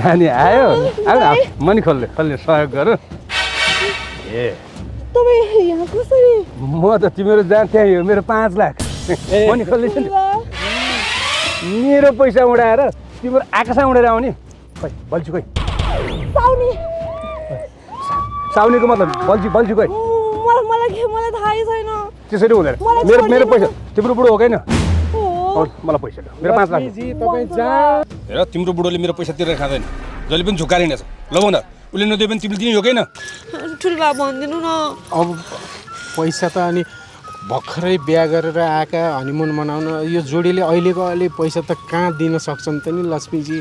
नानी आयो आऊ मनी खोल्ने सहयोग गर ए
तपाईँ यहाँ कसरी
म त तिम्रो जहाँ त्यही हो मेरो 5 लाख मनी खोल्ने छ नि मेरो पैसा उडाएर तिम्रो आकाशमा उडेर आउने खै बल्छु खै
साउनी
साउनीको मतलब बल्छी गए
मलाई थाहै छैन
त्यसरी हुँदैन मेरो पैसा तिम्रो बुढो हो कि होइन मलाई पैसा मेरो 5 लाख
तपाईँ जा
हेर तिम्रो बुढोले मेरो पैसा तिरेर खाँदैन जहिले पनि झुकारिने छ लगाउन उसले नदिए पनि तिमीले दिने हो कि होइन
ठुल्बा भनिदिनु न
अब पैसा त अनि भर्खरै बिहा गरेर आएका हनिमुन मनाउन यो जोडीले अहिले पैसा त कहाँ दिन सक्छन् त नि लक्ष्मीजी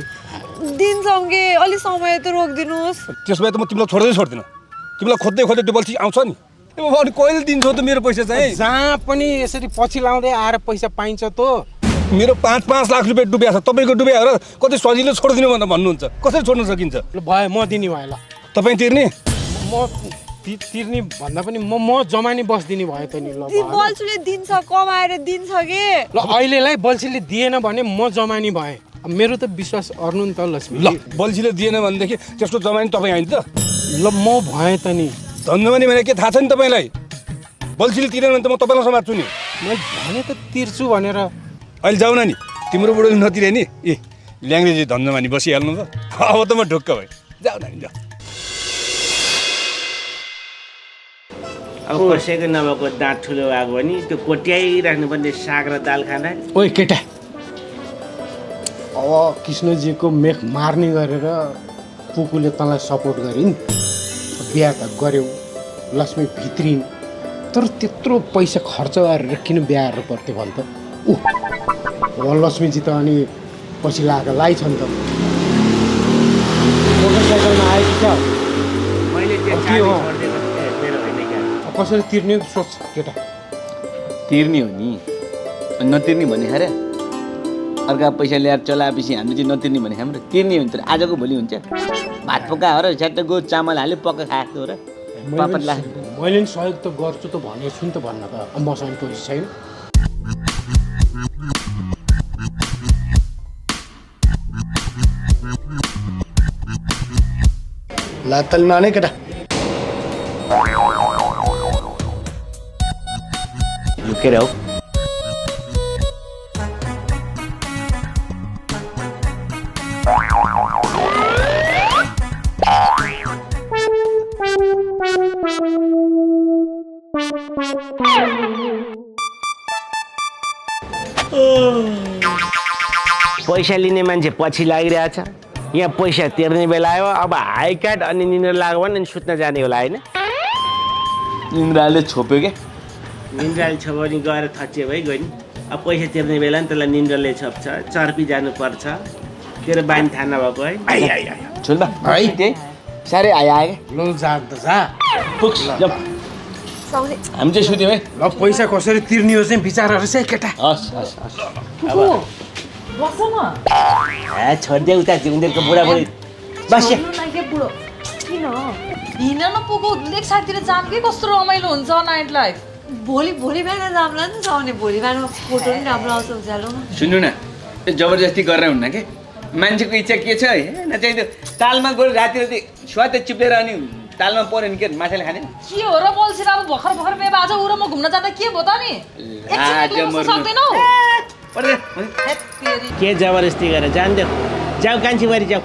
दिन्छौँ कि अलि समय त रोकिदिनुहोस्
त्यसो भए त म तिमीलाई छोड्दिनँ तिमीलाई खोज्दै त्यो बल्छी आउँछ नि अनि कहिले दिन्छौ त मेरो पैसा चाहिँ
जहाँ पनि यसरी पछि लाउँदै आएर पैसा पाइन्छ त
मेरो 5 लाख रुपियाँ डुबिया छ तपाईँको डुबिया हो र कति सजिलो छोडिदिनु भनेर भन्नुहुन्छ कसरी छोड्न सकिन्छ
भयो म दिने भयो ल
तपाईँ तिर्ने
म तिर्ने भन्दा पनि म जमानी बस्दिने भयो त नि ल
बल्छीले दिन्छ कमाएर दिन्छ के
ल अहिलेलाई बल्छीले दिएन भने म जमानी भएँ मेरो त विश्वास अर्नु नि त लक्ष्मी
ल बल्छीले दिएन भनेदेखि त्यसको जमानी तपाईँ आइन्छ
ल म भएँ त नि
धन्यवादी भने के थाहा छ नि तपाईँलाई बल्छीले तिरेन भने त म तपाईँलाई समात्छु नि
मैले भने त तिर्छु भनेर
अहिले जाऊ न नि तिम्रो बुढोले नतिरे नि ए ल्याङ्ग्रेजी धन्यवादी बसिहाल्नु त अब त म ढुक्क भएँ जाऊ न नि जाऊ
अब कसैको नभएको दाँत ठुलो भएको भने त्यो कोट्याइराख्नु पर्ने साग र दाल खाँदा
ओइ केटा अब कृष्णजीको मेख मार्ने गरेर पुकुले तँलाई सपोर्ट गरिन् बिहा त गऱ्यौ लक्ष्मी भित्रिन् तर त्यत्रो पैसा खर्च गरेर किन बिहाहरू पर्थ्यो भन् त लक्ष्मीजी त अनि पछि लागेर लाइछ नि त मोटरसाइकलमा आएको क्या कसरी तिर्ने सोच केटा
तिर्ने हो नि नतिर्ने भन्ने खारे अर्का पैसा ल्याएर चलाएपछि हामीले चाहिँ नतिर्ने भने हाम्रो तिर्ने हो नि त आजको भोलि हुन्छ भात पकाएर र झ्याट्ट गो चामल हाल्यो पक्का खाएको र पापड लाग्छ
मैले नि सहयोग त गर्छु त भनेको छु नि त भन्न त मसँग पैसा छैन
लातलमा नै केटा
झुकेर हो पैसा लिने मान्छे पछि लागिरहेछ यहाँ पैसा तिर्ने बेला आयो अब हाई कार्ड अनि निन्द्रा लाग्यो भने सुत्न जाने होला होइन
निन्द्राले छोप्यो क्या
निन्द्राले छोप्यो भने गएर थच्यो भाइ गयो नि अब पैसा तिर्ने बेला नि त्यसलाई निन्द्राले छोप्छ चर्पी जानुपर्छ तेरो बानी थाहा नभएको है
छोड्दा है त्यही साह्रै आयो
ल जाँदा जा
पुग्छ हामी चाहिँ सुत्यौँ है
ल पैसा कसरी तिर्ने हो चाहिँ विचारहरू चाहिँ केटा
हस् हस् हस्
बस न
छोडिदिए उता उनीहरूको बुढाबुढी बस्यो
बुढो किन हिँड न पुगो लेक साइडतिर जाम के कस्तो रमाइलो हुन्छ नाइट लाइफ
भोलि बिहान जाम्ला नि साउने भोलि बिहान फोटो पनि राम्रो आउँछ उज्यालो
सुन्नु न त्यो जबरजस्ती गरेर हुन्न कि मान्छेको इच्छा के छ होइन चाहिँ त्यो तालमा गएर राति स्वाद चिप्लेर अनि तालमा पऱ्यो नि के माछाले खाने
के हो र बोल्छ अब भर्खर बेबा आज उ र म घुम्न जाँदा के भयो त नि सक्दैनौ
के जबरजस्ती गरेर जान्थ्यो जाऊ कान्छीबारी जाऊ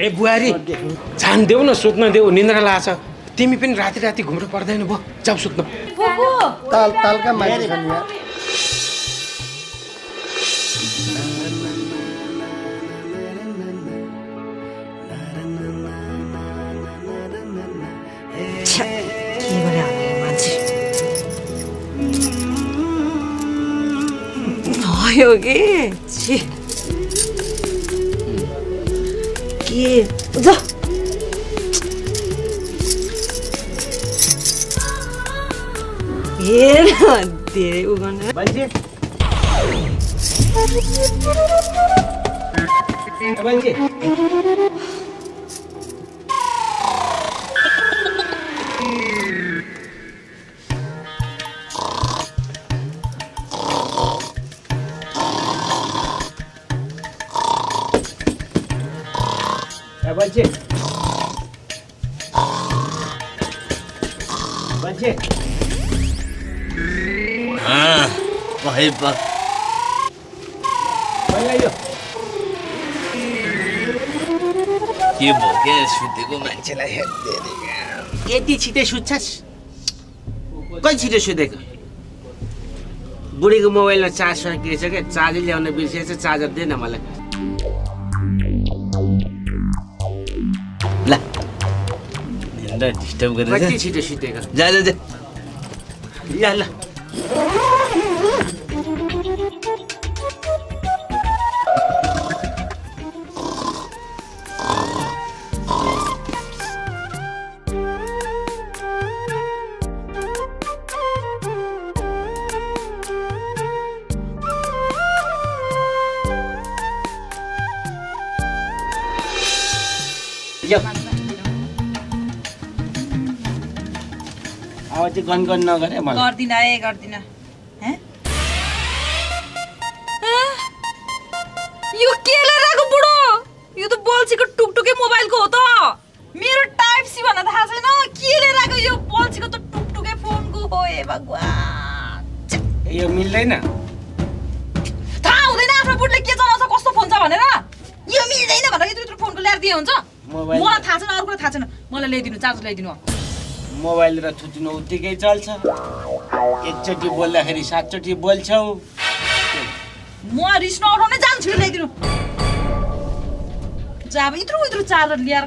ए बुहारी जान देऊ न सुत्न देऊ निन्द्रा लाग्छ तिमी पनि राति घुम्नु पर्दैन भयो जाऊ सुत्न
तालका मान्छे छन् यहाँ
योगी छी के जा हेर धेरै उ गर्न
मान्छे बच्चे बच्चे
हाँ भाई बा
बनाइयो
के भयो क्या सुतेको मान्छेलाई
यति छिटै सुत्छस् कति छिटो सुतेको बुढीको मोबाइलमा चार्ज सकिएछ क्या चार्जर ल्याउन बिर्सिएछ चार्जर दे न मलाई
ल निन्द्रा डिस्टर्ब गरेर
कति छिटो सुतेको
जा जा जा
ल अब चाहिँ गन नगरे मलाई
गर्दिन है गर्दिन यो के लिएर बुढो यो त बल्छीको टुकटुके मोबाइलको हो त मेरो टाइप सी भन्न थाहा छैन के लिएर आएको यो बल्छीको त टुकटुके फोनको हो ए भगवान
यो मिल्दैन
थाहा हुँदैन आफ्नो बुढले के चलाउँछ कस्तो फोन छ भनेर यो मिल्दैन भनेर यत्रो फोनको ल्याएर दिए हुन्छ मलाई थाहा छैन अरूको थाहा छैन मलाई ल्याइदिनु चार्जर ल्याइदिनु
मोबाइल र थुत्नु उत्तिकै चल्छ एकचोटि बोल्दाखेरि 7 चोटि बोल्छौ
म रिस नउठाउने जान्छु ल्याइदिनु जा अब यत्रो चार्जर ल्याएर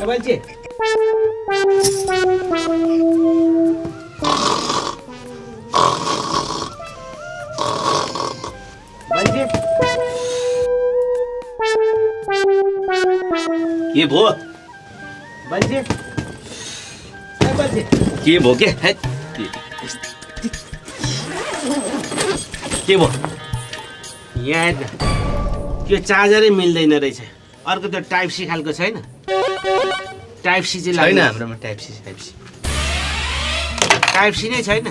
बोल्छे
के भो
बल्छे
के भो के भो
यहाँ त्यो चार्जरै मिल्दैन रहेछ अर्को त टाइप सी खालको छैन टाइप सी चाहिँ
छैन हाम्रोमा टाइप सी
नै छैन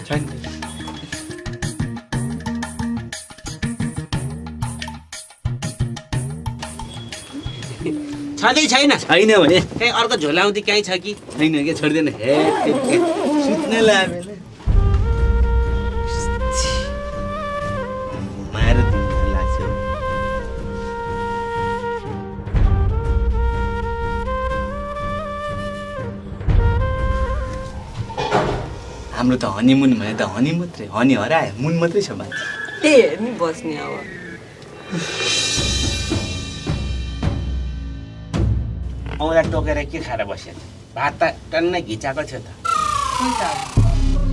छँदै छैन
भने
कहीँ अर्को झोलाउँदी कहीँ छ कि
छैन के छोड्दैन हे सुत्ने लाग्यो माएर लाग्छ हाम्रो त हनीमुन भने त हनी मात्रै हनी हरायो मुन मात्रै छ मान्छे
हेर्नु बस्ने अब
औँला टोकेर के खाएर बस्यो भात त टन्नै घिचाएको थियो त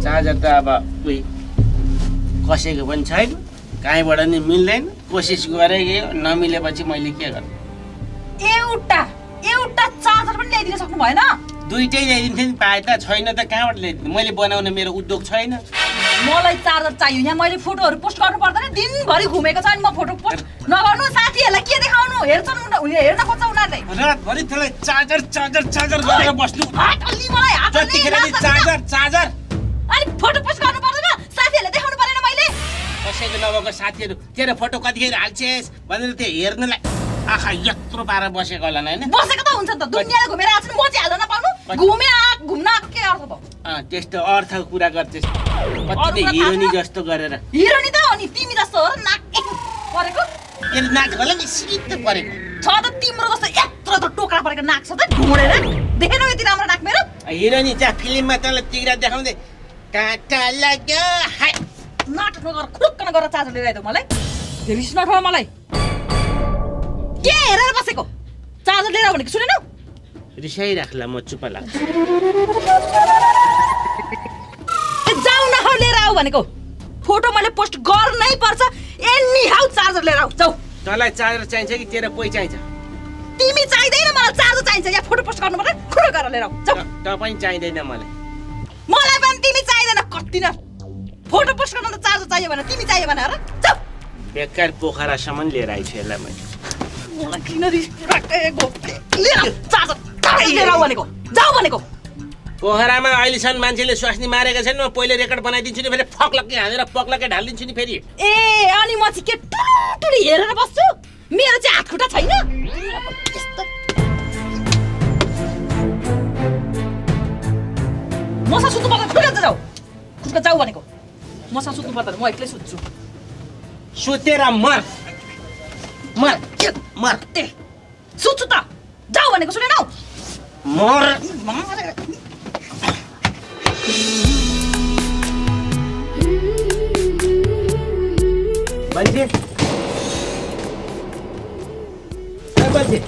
चार्जर त अब उही कसैको पनि छैन कहीँबाट नि मिल्दैन कोसिस गरेँ नमिलेपछि मैले के गर्नु
एउटा चार्जर पनि ल्याइदिन सक्नु भएन
दुईटै ल्याइदिन्थेँ नि पाए त छैन त कहाँबाट ल्याइदिनु मैले बनाउने मेरो उद्योग छैन
मलाई चार्जर चाहियो यहाँ मैले फोटोहरू पोस्ट गर्नु पर्दैन दिनभरि घुमेको छ अनि म फोटो पोस्ट नगर्नु साथीहरूलाई के देखाउनु हेर्छन् हेर्न खोज्छ उनीहरूले
रातभरि त्यसलाई चार्जर गरेर बस्नु जतिखेर नि चार्जर
अनि फोटो पोस्ट गर्नु पर्दैन साथीहरूलाई देखाउनु परेन मैले
कसैको नभएको साथीहरू तेरो फोटो कतिखेर हाल्छेस् भनेर त्यो हेर्नलाई आखा यत्रो पारा बसेको होला हैन
बसेको त हुन्छ नि त दुनियाँले घुमेर आछ नि म चाहिँ हाल्न नपाउनु घुम्न आएको के अर्थ भयो
त्यस्तो अर्थको कुरा गर्छस् कति हिरोनी जस्तो गरेर
हिरोनी त हो नि तिमी जस्तो हो र नाक परेको
के नाक होला नि सित परेको
छ त तिम्रो जस्तो यत्रो त टोक्रा परेको नाक छ त ढुँडेर देखेनौ यति राम्रो नाक मेरो
हिरोनी चाहिँ फिल्ममा तँलाई तिग्रा देखाउँदै काटा लाग्यो हाय
नाटक नगर खुरुक्क नगर चार्जर लिएर आइदेऊ मलाई रिस नठो मलाई के हेरेर बसेको चार्जर लिएर भनेको सुनेनौ
रिसाइराख्ला म चुप लाग्छ
जाऊ न हौ लिएर आऊ भनेको फोटो मैले पोस्ट गर्नै पर्छ एनी हाउ चार्जर लिएर आऊ जाऊ
तँलाई चार्जर चाहिन्छ कि तेरो पैसा चाहिन्छ
तिमी चाहिदैन मलाई चार्जर चाहिन्छ या फोटो पोस्ट गर्नु पर्छ खुरो गरेर लिएर आऊ जाऊ
तपाईँ चाहिँदैन मलाई
पनि तिमी चाहिदैन कति न फोटो पोस्ट गर्न त चार्जर चाहियो भने तिमी चाहियो भने र जाऊ
बेकार पोखरासम्म लिएर आइछु यसलाई मैले
मलाई किन रिस राखेको लिएर चार्जर लिएर आऊ भनेको जाऊ भनेको
पोखरामा अहिलेसम्म मान्छेले स्वास्नी मारेका छैन म पहिले रेकर्ड बनाइदिन्छु नि फेरि फक्लक्कै हालेर पक्लक्कै ढालिदिन्छु नि फेरि
ए अनि म चाहिँ के टुडी हेरेर बस्छु मेरो चाहिँ हात खुट्टा छैन मसँग सुत्नु पर्दैन खुट्टा जाऊ खुट्टा जाऊ भनेको मसँग सुत्नु पर्दैन म एक्लै सुत्छु
सुतेर मर मर मर
सुत्छु त जाऊ भनेको सुनेनौ
मर बल्छी बल्छी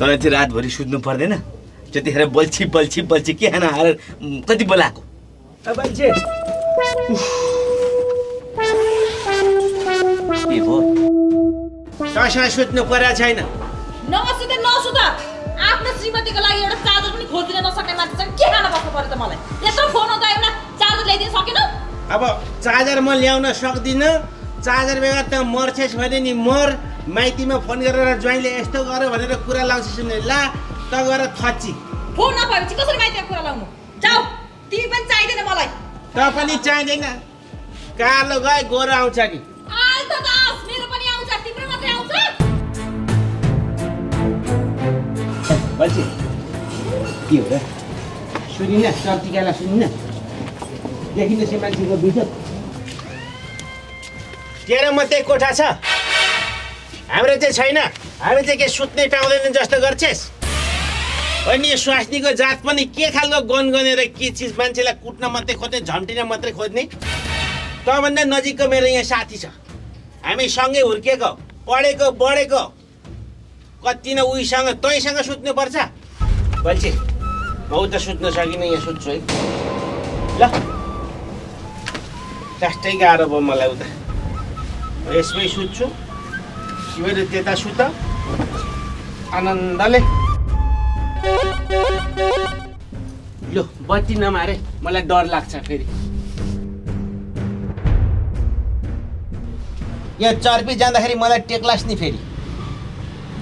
तँलाई चाहिँ रातभरि सुत्नु पर्दैन त्यतिखेर बल्छी बल्छी बल्छी के खाना हालेर कति बोलाएको बल्छी के भयो तँसँग सुत्नु परेको छैन
नसुते नसुत आफ्नो श्रीमतीको लागि एउटा चार्जर पनि खोजिदिन नसक्ने मान्छेसँग के खान बस्नु पर्यो त मलाई यत्रो फोन आउँदा एउटा चार्जर ल्याइदिन सकेनौ
अब चार्जर म ल्याउन सक्दिनँ चार्जर बेगर त मर्छेस् भने नि मर माइतीमा फोन गरेर ज्वाइँले यस्तो गर्यो भनेर कुरा लाउँछ सुन्ने ला त गएर थच्ची
फोन नभएपछि कसरी माइतीमा कुरा लाउनु जाऊ तिमी पनि चाहिँदैन मलाई
त पनि चाहिँदैन कालो गए गोरो आउँछ कि
आल त दास मेरो पनि आउँछ तिम्रो मात्रै आउँछ
बल्छी के हो र सुनिन चर्तिकालाई सुनिन देखिन से मान्छेको बिजत तेरो मात्रै कोठा छ हाम्रो चाहिँ छैन हामी चाहिँ के सुत्नै पाउँदैन जस्तो गर्छेस् अनि यो स्वास्नीको जात पनि के खालको गनगनेर के चिज मान्छेलाई कुट्न मात्रै खोज्ने झम्टिन मात्रै खोज्ने तँभन्दा नजिकको मेरो यहाँ साथी छ हामी सँगै हुर्केको पढेको बढेको कति न उहीसँग तैसँग सुत्नुपर्छ बल्छी म त सुत्न सकिनँ यहाँ सुत्छु है ल त्यस्तै गाह्रो भयो मलाई उता यसमै सुत्छु तिमीहरू त्यता सुत आनन्दले लो बत्ती नमारे मलाई डर लाग्छ फेरि यहाँ चर्पी जाँदाखेरि मलाई टेक्लास् नि फेरि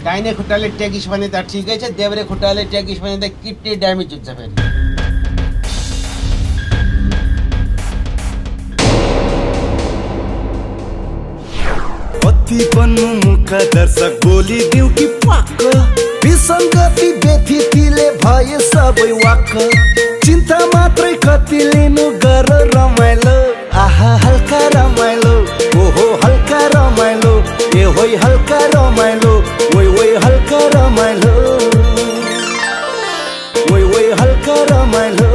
दाहिने खुट्टाले टेकिस् भने त ठिकै छ देब्रे खुट्टाले टेकिस् भने त किड्नी ड्यामेज हुन्छ फेरि
कति बन्नु मुख दर्शक बोलिदिउ कि पाक विसङ्गति व्यथितिले भए सबै वाक्क चिन्ता मात्रै कति लिनु गर रमाइलो आहा हल्का रमाइलो ओहो हल्का रमाइलो ए होइ हल्का रमाइलो ओइ ओइ हल्का रमाइलो ओइ ओइ हल्का रमाइलो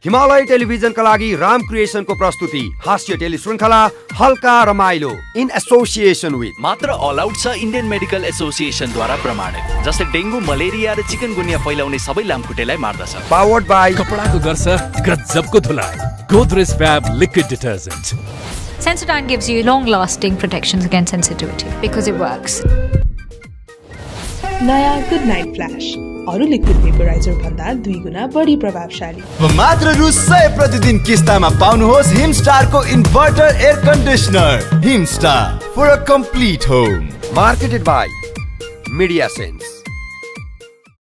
हिमालय टेलिभिजनका लागि राम क्रिएसनको प्रस्तुति हास्य टेली श्रृङ्खला हल्का रमाइलो इन एसोसिएसन विथ
मात्र अल आउट छ इन्डियन मेडिकल एसोसिएसनद्वारा प्रमाणित जसले डेङ्गु मलेरिया र चिकनगुनिया फैलाउने सबै लामखुट्टेलाई मार्दछ
पावर्ड बाइ
कपडाको गर्छ गजबको धुलाइ Godrej Fab liquid detergent
Sensodyne gives you long-lasting protections against sensitivity because it works.
नयाँ गुड नाइट फ्ल्यास अरू लिक्विड भेपोराइजर भन्दा 2 गुणा बढी प्रभावशाली
मात्र रु 100 प्रतिदिन किस्तामा पाउनुहोस् हिमस्टारको inverter air conditioner Himstar for a complete home
marketed by Media sense